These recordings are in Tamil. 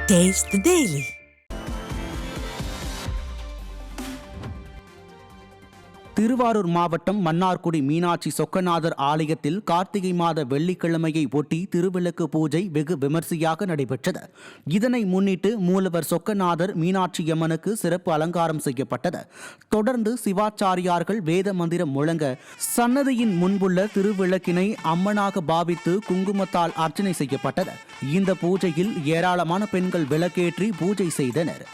Taste the Daily. திருவாரூர் மாவட்டம் மன்னார்குடி மீனாட்சி சொக்கநாதர் ஆலயத்தில் கார்த்திகை மாத வெள்ளிக்கிழமையை ஒட்டி திருவிளக்கு பூஜை வெகு விமர்சையாக நடைபெற்றது. இதனை முன்னிட்டு மூலவர் சொக்கநாதர் மீனாட்சியம்மனுக்கு சிறப்பு அலங்காரம் செய்யப்பட்டது. தொடர்ந்து சிவாச்சாரியார்கள் வேத மந்திரம் முழங்க சன்னதியின் முன்புள்ள திருவிளக்கினை அம்மனாக பாவித்து குங்குமத்தால் அர்ச்சனை செய்யப்பட்டது. இந்த பூஜையில் ஏராளமான பெண்கள் விளக்கேற்றி பூஜை செய்தனர்.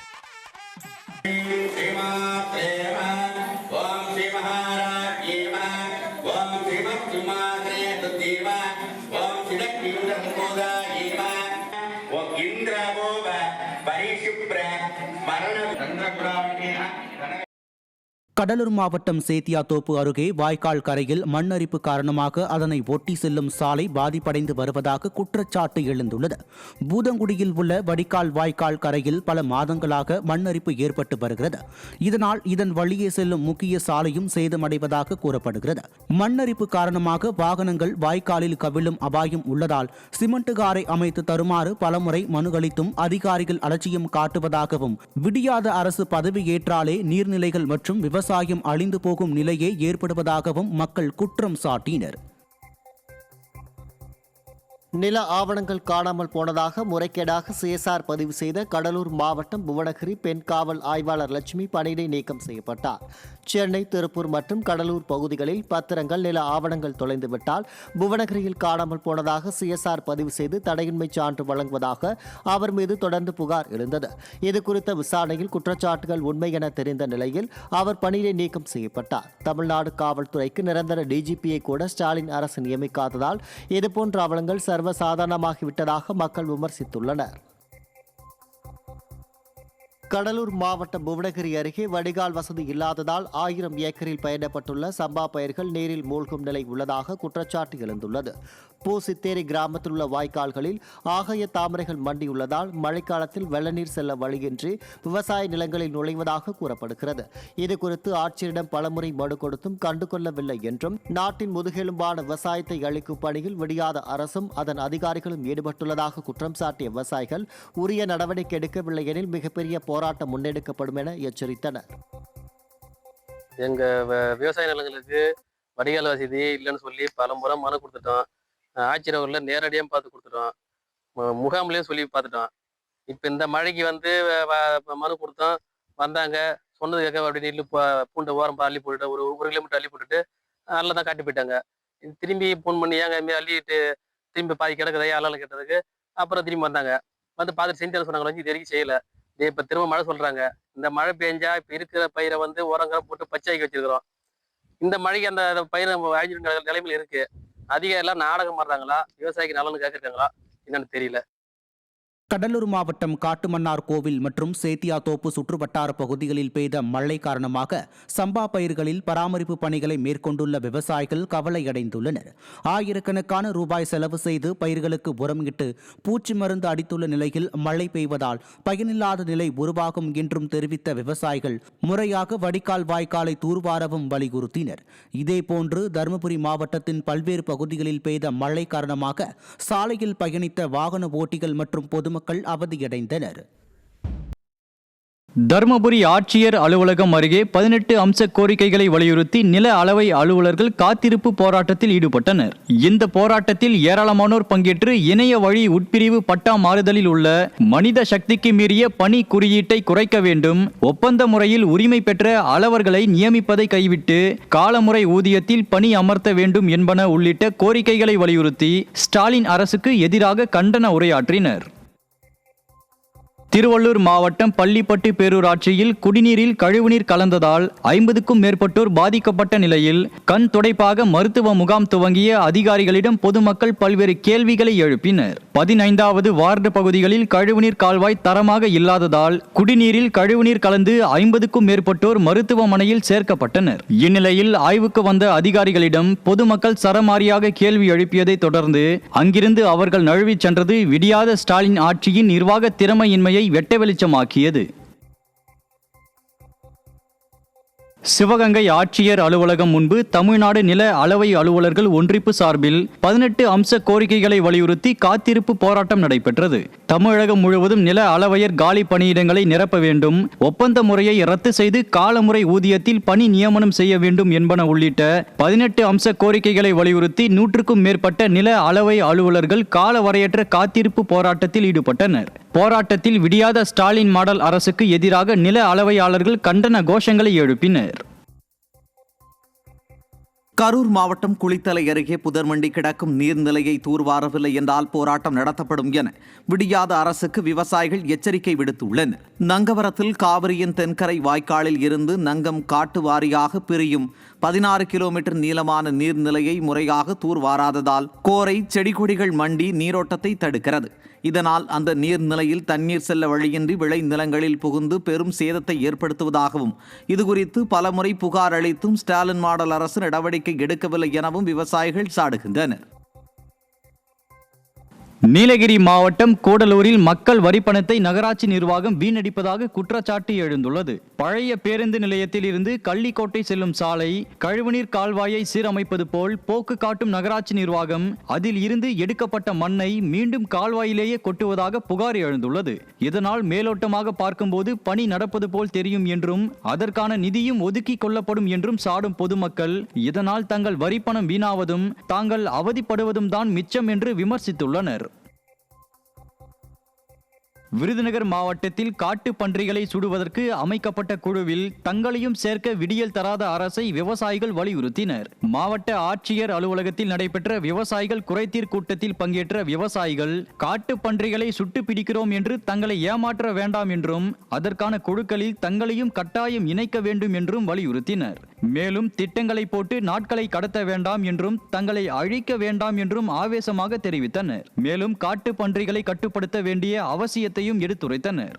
கடலூர் மாவட்டம் சேத்தியாத்தோப்பு அருகே வாய்க்கால் கரையில் மண் அரிப்பு காரணமாக அதனை ஒட்டி செல்லும் சாலை பாதிப்படைந்து வருவதாக குற்றச்சாட்டு எழுந்துள்ளது. பூதங்குடியில் உள்ள வடிகால் வாய்க்கால் கரையில் பல மாதங்களாக மண் அரிப்பு ஏற்பட்டு வருகிறது. இதனால் இதன் வழியே செல்லும் முக்கிய சாலையும் சேதமடைவதாக கூறப்படுகிறது. மண் அரிப்பு காரணமாக வாகனங்கள் வாய்க்காலில் கவிழும் அபாயம் உள்ளதால் சிமெண்ட் காரை அமைத்து தருமாறு பலமுறை மனு அளித்தும் அதிகாரிகள் அலட்சியம் காட்டுவதாகவும், விடியாத அரசு பதவியேற்றாலே நீர்நிலைகள் மற்றும் விவசாயம் அழிந்து போகும் நிலையே ஏற்படுவதாகவும் மக்கள் குற்றம் சாட்டினர். நில ஆவணங்கள் காணாமல் போனதாக முறைகேடாக சிஎஸ்ஆர் பதிவு செய்த கடலூர் மாவட்டம் புவனகிரி பெண் காவல் ஆய்வாளர் லட்சுமி பணியிடை நீக்கம் செய்யப்பட்டார். சென்னை, திருப்பூர் மற்றும் கடலூர் பகுதிகளில் பத்திரங்கள், நில ஆவணங்கள் தொலைந்துவிட்டால் புவனகிரியில் காணாமல் போனதாக சிஎஸ்ஆர் பதிவு செய்து தடையின்மை சான்று வழங்குவதாக அவர் மீது தொடர்ந்து புகார் எழுந்தது. இதுகுறித்த விசாரணையில் குற்றச்சாட்டுகள் உண்மை என தெரிந்த நிலையில் அவர் பணியிடை நீக்கம் செய்யப்பட்டார். தமிழ்நாடு காவல்துறைக்கு நிரந்தர டிஜிபியை கூட ஸ்டாலின் அரசு நியமிக்காததால் இதுபோன்ற அவலங்கள் சர்வசாதாரணமாகிவிட்டதாக மக்கள் விமர்சித்துள்ளனர். கடலூர் மாவட்டம் புவனகிரி அருகே வடிகால் வசதி இல்லாததால் 1000 ஏக்கரில் பயிரிடப்பட்டுள்ள சம்பா பயிர்கள் நீரில் மூழ்கும் நிலை உள்ளதாக குற்றச்சாட்டு எழுந்துள்ளது. பூசித்தேரி கிராமத்தில் உள்ள வாய்க்கால்களில் ஆகாய தாமரைகள் மண்டியுள்ளதால் மழைக்காலத்தில் வெள்ளநீர் செல்ல வழியின்றி விவசாய நிலங்களில் நுழைவதாக கூறப்படுகிறது. இதுகுறித்து ஆட்சியரிடம் பலமுறை மனு கொடுத்தும் கண்டுகொள்ளவில்லை என்றும், நாட்டின் முதுகெலும்பான விவசாயத்தை அளிக்கும் பணியில் விடியாத அரசும் அதன் அதிகாரிகளும் ஈடுபட்டுள்ளதாக குற்றம் சாட்டிய விவசாயிகள் உரிய நடவடிக்கை எடுக்கவில்லை எனில் மிகப்பெரிய போராட்டம் முன்னெடுக்கப்படும் என எச்சரித்தனர். எங்க விவசாய நிலங்களுக்கு வடிகால் வசதி இல்லைன்னு சொல்லி பல முறை மனு கொடுத்துட்டோம். ஆட்சியர் அவர்களில் நேரடியாக பார்த்து கொடுத்துட்டோம். முகாம்லேயும் சொல்லி பார்த்துட்டோம். இப்போ இந்த மழைக்கு வந்து மனு கொடுத்தோம், வந்தாங்க, சொன்னது கேட்க அப்படி நெல் பூண்டை ஓரம் அள்ளி போட்டுட்டு ஒரு 1 கிலோமீட்டர் அள்ளி போட்டுட்டு நல்லா தான் காட்டி போயிட்டாங்க. திரும்பி ஃபோன் பண்ணி ஏங்க இதுமாரி அள்ளிட்டு திரும்பி பாதி கிடக்குதா ஆளால் கேட்டதுக்கு அப்புறம் திரும்பி வந்தாங்க. வந்து பார்த்துட்டு செஞ்சு சொன்னாங்க, வச்சு இது வரைக்கும் செய்யலை. இப்போ திரும்ப மழை சொல்கிறாங்க. இந்த மழை பெஞ்சா இப்போ இருக்கிற பயிரை வந்து உரங்களை போட்டு பச்சையாக்கி வச்சிருக்கிறோம். இந்த மழைக்கு அந்த பயிர் அழிஞ்சிருக்கிற நிலைமையில் இருக்கு. அதிகம் எல்லாம் நாடகம் மாறுறாங்களா, விவசாயிக்கு நலன்னு கேட்கறாங்களா என்னன்னு தெரியல. கடலூர் மாவட்டம் காட்டுமன்னார் கோவில் மற்றும் சேத்தியாத்தோப்பு சுற்றுவட்டார பகுதிகளில் பெய்த மழை காரணமாக சம்பா பயிர்களில் பராமரிப்பு பணிகளை மேற்கொண்டுள்ள விவசாயிகள் கவலையடைந்துள்ளனர். ஆயிரக்கணக்கான ரூபாய் செலவு செய்து பயிர்களுக்கு உரமிட்டு பூச்சி மருந்து அடித்துள்ள நிலையில் மழை பெய்வதால் பயனில்லாத நிலை உருவாகும் என்றும் தெரிவித்த விவசாயிகள் முறையாக வடிகால் வாய்க்காலை தூர்வாரவும் வலியுறுத்தினர். இதேபோன்று தருமபுரி மாவட்டத்தின் பல்வேறு பகுதிகளில் பெய்த மழை காரணமாக சாலையில் பயணித்த வாகன ஓட்டிகள் மற்றும் பொதுமக்கள் அவதியடைந்தனர். தருமபுரி ஆட்சியர் அலுவலகம் அருகே 18 அம்ச கோரிக்கைகளை வலியுறுத்தி நில அளவை அலுவலர்கள் காத்திருப்பு போராட்டத்தில் ஈடுபட்டனர். இந்த போராட்டத்தில் ஏராளமானோர் பங்கேற்று இணைய வழி உட்பிரிவு பட்டா மாறுதலில் உள்ள மனித சக்திக்கு மீறிய பணி குறியீட்டை குறைக்க வேண்டும், ஒப்பந்த முறையில் உரிமை பெற்ற அளவர்களை நியமிப்பதை கைவிட்டு காலமுறை ஊதியத்தில் பணி அமர்த்த வேண்டும் என்பன உள்ளிட்ட கோரிக்கைகளை வலியுறுத்தி ஸ்டாலின் அரசுக்கு எதிராக கண்டன உரையாற்றினர். திருவள்ளூர் மாவட்டம் பள்ளிப்பட்டு பேரூராட்சியில் குடிநீரில் கழிவுநீர் கலந்ததால் 50க்கும் மேற்பட்டோர் பாதிக்கப்பட்ட நிலையில் கண் துடைப்பாக மருத்துவ முகாம் துவங்கிய அதிகாரிகளிடம் பொதுமக்கள் பல்வேறு கேள்விகளை எழுப்பினர். 15வது வார்டு பகுதிகளில் கழிவுநீர் கால்வாய் தரமாக இல்லாததால் குடிநீரில் கழிவுநீர் கலந்து 50க்கும் மேற்பட்டோர் மருத்துவமனையில் சேர்க்கப்பட்டனர். இந்நிலையில் ஆய்வுக்கு வந்த அதிகாரிகளிடம் பொதுமக்கள் சரமாரியாக கேள்வி எழுப்பியதை தொடர்ந்து அங்கிருந்து அவர்கள் நழுவிச் சென்றது விடியாத ஸ்டாலின் ஆட்சியின் நிர்வாக திறமையின்மையை வெட்ட வெளிச்சமாக்கியது. சிவகங்கை ஆட்சியர் அலுவலகம் முன்பு தமிழ்நாடு நில அளவை அலுவலர்கள் ஒன்றிப்பு சார்பில் 18 அம்ச கோரிக்கைகளை வலியுறுத்தி காத்திருப்பு போராட்டம் நடைபெற்றது. தமிழகம் முழுவதும் நில அளவையர் காலி பணியிடங்களை நிரப்ப வேண்டும், ஒப்பந்த முறையை ரத்து செய்து காலமுறை ஊதியத்தில் பணி நியமனம் செய்ய வேண்டும் என்பன உள்ளிட்ட 18 அம்ச கோரிக்கைகளை வலியுறுத்தி 100க்கும் மேற்பட்ட நில அளவை அலுவலர்கள் காலவரையற்ற காத்திருப்பு போராட்டத்தில் ஈடுபட்டனர். போராட்டத்தில் விடியாத ஸ்டாலின் மாடல் அரசுக்கு எதிராக நில அளவையாளர்கள் கண்டன கோஷங்களை எழுப்பினர். கரூர் மாவட்டம் குளித்தலை அருகே புதர்மண்டி கிடக்கும் நீர்நிலையை தூர்வாரவில்லை என்றால் போராட்டம் நடத்தப்படும் என விடியாத அரசுக்கு விவசாயிகள் எச்சரிக்கை விடுத்துள்ளனர். நங்கவரத்தில் காவிரியின் தென்கரை வாய்க்காலில் இருந்து நங்கம் காட்டு வாரியாக பிரியும் 16 கிலோமீட்டர் நீளமான நீர்நிலையை முறையாக தூர்வாராததால் கோரை செடி கொடிகள் மண்டி நீரோட்டத்தை தடுக்கிறது. இதனால் அந்த நீர்நிலையில் தண்ணீர் செல்ல வழியின்றி விளை நிலங்களில் புகுந்து பெரும் சேதத்தை ஏற்படுத்துவதாகவும் இதுகுறித்து பலமுறை புகார் அளித்தும் ஸ்டாலின் மாடல் அரசு நடவடிக்கை எடுக்கவில்லை எனவும் விவசாயிகள் சாடுகின்றனர். நீலகிரி மாவட்டம் கூடலூரில் மக்கள் வரிப்பணத்தை நகராட்சி நிர்வாகம் வீணடிப்பதாக குற்றச்சாட்டு எழுந்துள்ளது. பழைய பேருந்து நிலையத்தில் இருந்து கள்ளிக்கோட்டை செல்லும் சாலை, கழிவுநீர் கால்வாயை சீரமைப்பது போல் போக்கு காட்டும் நகராட்சி நிர்வாகம் அதில் இருந்து எடுக்கப்பட்ட மண்ணை மீண்டும் கால்வாயிலேயே கொட்டுவதாக புகார் எழுந்துள்ளது. இதனால் மேலோட்டமாக பார்க்கும்போது பணி நடப்பது போல் தெரியும் என்றும் அதற்கான நிதியும் ஒதுக்கி கொள்ளப்படும் என்றும் சாடும் பொதுமக்கள் இதனால் தங்கள் வரிப்பணம் வீணாவதும் தாங்கள் அவதிப்படுவதும் தான் மிச்சம் என்று விமர்சித்துள்ளனர். விருதுநகர் மாவட்டத்தில் காட்டு பன்றிகளை சுடுவதற்கு அமைக்கப்பட்ட குழுவில் தங்களையும் சேர்க்க விடியல் தராத அரசை விவசாயிகள் வலியுறுத்தினர். மாவட்ட ஆட்சியர் அலுவலகத்தில் நடைபெற்ற விவசாயிகள் குறைதீர் கூட்டத்தில் பங்கேற்ற விவசாயிகள் காட்டு பன்றிகளை சுட்டு பிடிக்கிறோம் என்று தங்களை ஏமாற்ற வேண்டாம் என்றும் அதற்கான குழுக்களில் தங்களையும் கட்டாயம் இணைக்க வேண்டும் என்றும் வலியுறுத்தினர். மேலும் திட்டங்களை போட்டு நாட்களை கடத்த வேண்டாம் என்றும் தங்களை அழிக்க வேண்டாம் என்றும் ஆவேசமாக தெரிவித்தனர். மேலும் காட்டு பன்றிகளை கட்டுப்படுத்த வேண்டிய அவசியத்தை எடுத்துரைத்தனர்.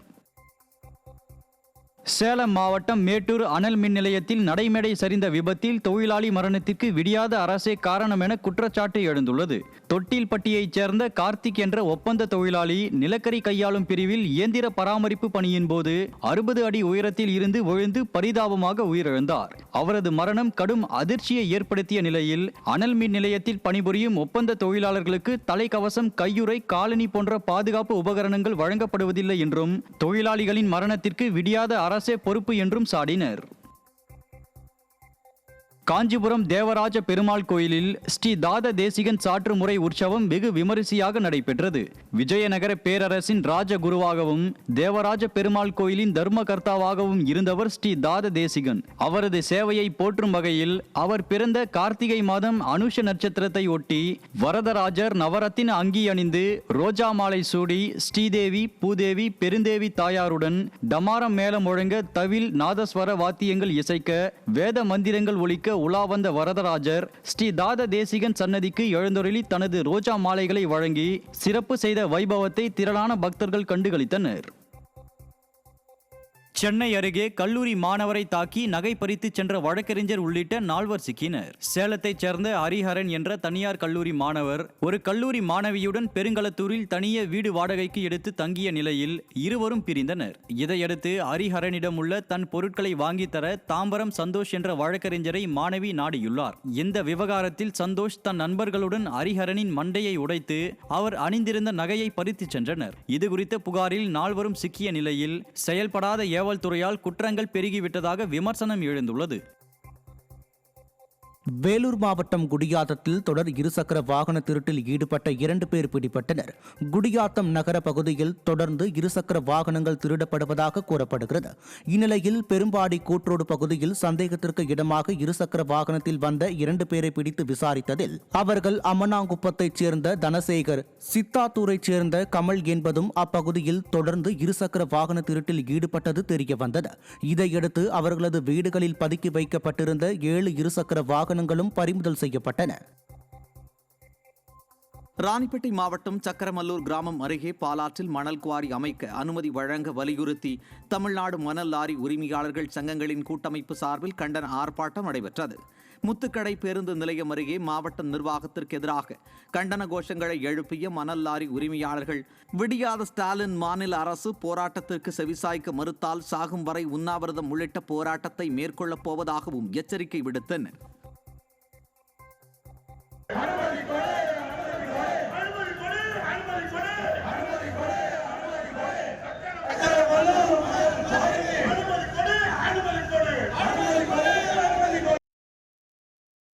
சேலம் மாவட்டம் மேட்டூர் அனல் மின் நிலையத்தில் நடைமேடை சரிந்த விபத்தில் தொழிலாளி மரணத்திற்கு விடியாத அரசே காரணம் என குற்றச்சாட்டு எழுந்துள்ளது. தொட்டில்பட்டியைச் சேர்ந்த கார்த்திக் என்ற ஒப்பந்த தொழிலாளி நிலக்கரி கையாளும் பிரிவில் இயந்திர பராமரிப்பு பணியின் போது 60 அடி உயரத்தில் இருந்து விழுந்து பரிதாபமாக உயிரிழந்தார். அவரது மரணம் கடும் அதிர்ச்சியை ஏற்படுத்திய நிலையில் அனல் மின் நிலையத்தில் பணிபுரியும் ஒப்பந்த தொழிலாளர்களுக்கு தலைக்கவசம், கையுறை, காலணி போன்ற பாதுகாப்பு உபகரணங்கள் வழங்கப்படுவதில்லை என்றும் தொழிலாளிகளின் மரணத்திற்கு விடியாத அரசே பொறுப்பு என்றும் சாடினர். காஞ்சிபுரம் தேவராஜ பெருமாள் கோயிலில் ஸ்ரீ தாத தேசிகன் சாற்று முறை உற்சவம் வெகு விமரிசையாக நடைபெற்றது. விஜயநகர பேரரசின் ராஜகுருவாகவும் தேவராஜ பெருமாள் கோயிலின் தர்மகர்த்தாவாகவும் இருந்தவர் ஸ்ரீ தாத தேசிகன். அவரது சேவையை போற்றும் வகையில் அவர் பிறந்த கார்த்திகை மாதம் அனுஷ நட்சத்திரத்தை ஒட்டி வரதராஜர் நவரத்தின அங்கி அணிந்து ரோஜா மாலை சூடி ஸ்ரீதேவி, பூதேவி, பெருந்தேவி தாயாருடன் டமாரம் மேளம் முழங்க தவில் நாதஸ்வர வாத்தியங்கள் இசைக்க வேத மந்திரங்கள் ஒலிக்க உலா வந்த வரதராஜர் ஸ்ரீ தாத தேசிகன் சன்னதிக்கு எழுந்தொருளி தனது ரோஜா மாலைகளை வழங்கி சிறப்பு செய்த வைபவத்தை திரளான பக்தர்கள் கண்டுகளித்தனர். சென்னை அருகே கல்லூரி மாணவரை தாக்கி நகை பறித்து சென்ற வழக்கறிஞர் உள்ளிட்ட 4 சிக்கினர். சேலத்தைச் சேர்ந்த ஹரிஹரன் என்ற தனியார் கல்லூரி மாணவர் ஒரு கல்லூரி மாணவியுடன் பெருங்களத்தூரில் தனியே வீடு வாடகைக்கு எடுத்து தங்கிய நிலையில் இருவரும் பிரிந்தனர். இதையடுத்து ஹரிஹரனிடம் உள்ள தன் பொருட்களை வாங்கி தர தாம்பரம் சந்தோஷ் என்ற வழக்கறிஞரை மாணவி நாடியுள்ளார். இந்த விவகாரத்தில் சந்தோஷ் தன் நண்பர்களுடன் ஹரிஹரனின் மண்டையை உடைத்து அவர் அணிந்திருந்த நகையை பறித்து சென்றனர். இதுகுறித்த புகாரில் 4 சிக்கிய நிலையில் செயல்படாத காவல்துறையால் குற்றங்கள் பெருகிவிட்டதாக விமர்சனம் எழுந்துள்ளது. வேலூர் மாவட்டம் குடியாத்தத்தில் தொடர் இருசக்கர வாகன திருட்டில் ஈடுபட்ட 2 பேர் பிடிபட்டனர். குடியாத்தம் நகர பகுதியில் தொடர்ந்து இருசக்கர வாகனங்கள் திருடப்படுவதாக கூறப்படுகிறது. இந்நிலையில் பெரும்பாடி கூட்ரோடு பகுதியில் சந்தேகத்திற்கு இடமாக இருசக்கர வாகனத்தில் வந்த 2 பேரை பிடித்து விசாரித்ததில் அவர்கள் அம்மனாங்குப்பத்தைச் சேர்ந்த தனசேகர், சித்தாத்தூரைச் சேர்ந்த கமல் என்பதும் அப்பகுதியில் தொடர்ந்து இருசக்கர வாகன திருட்டில் ஈடுபட்டது தெரிய வந்தது. இதையடுத்து அவர்களது வீடுகளில் பதுக்கி வைக்கப்பட்டிருந்த 7 இருசக்கர வாகனங்களும் பறிமுதல் செய்யப்பட்டன. ராணிப்பேட்டை மாவட்டம் சக்கரமல்லூர் கிராமம் அருகே பாலாற்றில் மணல் குவாரி அமைக்க அனுமதி வழங்க வலியுறுத்தி தமிழ்நாடு மணல் லாரி உரிமையாளர்கள் சங்கங்களின் கூட்டமைப்பு சார்பில் கண்டன ஆர்ப்பாட்டம் நடைபெற்றது. முத்துக்கடை பேருந்து நிலையம் அருகே மாவட்ட நிர்வாகத்திற்கு எதிராக கண்டன கோஷங்களை எழுப்பிய மணல் லாரி உரிமையாளர்கள் விடியாத ஸ்டாலின் மாநில அரசு போராட்டத்திற்கு செவிசாய்க்க மறுத்தால் சாகும் வரை உண்ணாவிரதம் உள்ளிட்ட போராட்டத்தை மேற்கொள்ளப் போவதாகவும் எச்சரிக்கை விடுத்தனர்.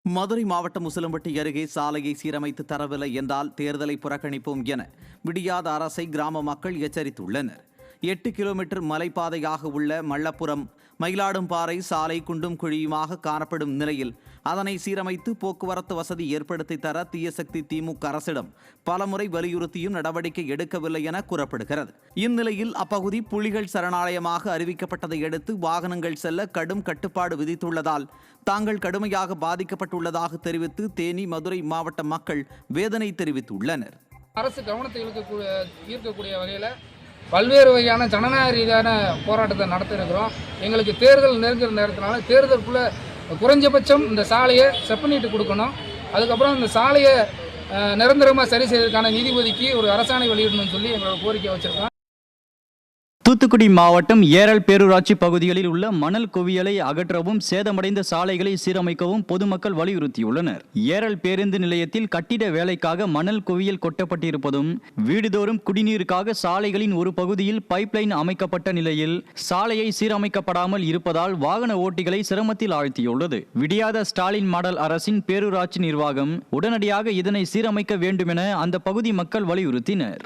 மதுரை மாவட்டம் உசிலம்பட்டி அருகே சாலையை சீரமைத்து தரவில்லை என்றால் தேர்தலை புறக்கணிப்போம் என விடியாத அரசை கிராம மக்கள் எச்சரித்துள்ளனர். 8 கிலோமீட்டர் மலைப்பாதையாக உள்ள மல்லப்புரம் மயிலாடும்பாறை சாலை குண்டும் குழியுமாக காணப்படும் நிலையில் அதனை சீரமைத்து போக்குவரத்து வசதி ஏற்படுத்தி தர தீயசக்தி திமுக அரசிடம் பலமுறை வலியுறுத்தியும் நடவடிக்கை எடுக்கவில்லை என கூறப்படுகிறது. இந்நிலையில் அப்பகுதி புலிகள் சரணாலயமாக அறிவிக்கப்பட்டதை அடுத்து வாகனங்கள் செல்ல கடும் கட்டுப்பாடு விதித்துள்ளதால் தாங்கள் கடுமையாக பாதிக்கப்பட்டுள்ளதாக தெரிவித்து தேனி மதுரை மாவட்ட மக்கள் வேதனை தெரிவித்துள்ளனர். அரசு கவனத்தை ஈர்க்கக்கூடிய வகையில் பல்வேறு வகையான ஜனநாயக ரீதியான போராட்டத்தை நடத்திருக்கிறோம். எங்களுக்கு தேர்தல் நெருங்குற நேரத்தினால தேர்தலுக்குள்ளே குறைஞ்சபட்சம் இந்த சாலையை செப்பனிட்டு கொடுக்கணும். அதுக்கப்புறம் இந்த சாலையை நிரந்தரமாக சரி செய்வதற்கான நிதி ஒதுக்கி ஒரு அரசாணை வெளியிடணும்னு சொல்லி எங்களோட கோரிக்கை வச்சுருக்கோம். தூத்துக்குடி மாவட்டம் ஏரல் பேரூராட்சி பகுதிகளில் உள்ள மணல் குவியலை அகற்றவும் சேதமடைந்த சாலைகளை சீரமைக்கவும் பொதுமக்கள் வலியுறுத்தியுள்ளனர். ஏரல் பேருந்து நிலையத்தில் கட்டிட வேலைக்காக மணல் குவியல் கொட்டப்பட்டிருப்பதும் வீடுதோறும் குடிநீருக்காக சாலைகளின் ஒரு பகுதியில் பைப்லைன் அமைக்கப்பட்ட நிலையில் சாலையை சீரமைக்கப்படாமல் இருப்பதால் வாகன ஓட்டிகளை சிரமத்தில் ஆழ்த்தியுள்ளது. விடியாத ஸ்டாலின் மாடல் அரசின் பேரூராட்சி நிர்வாகம் உடனடியாக இதனை சீரமைக்க வேண்டும் என அந்த பகுதி மக்கள் வலியுறுத்தினர்.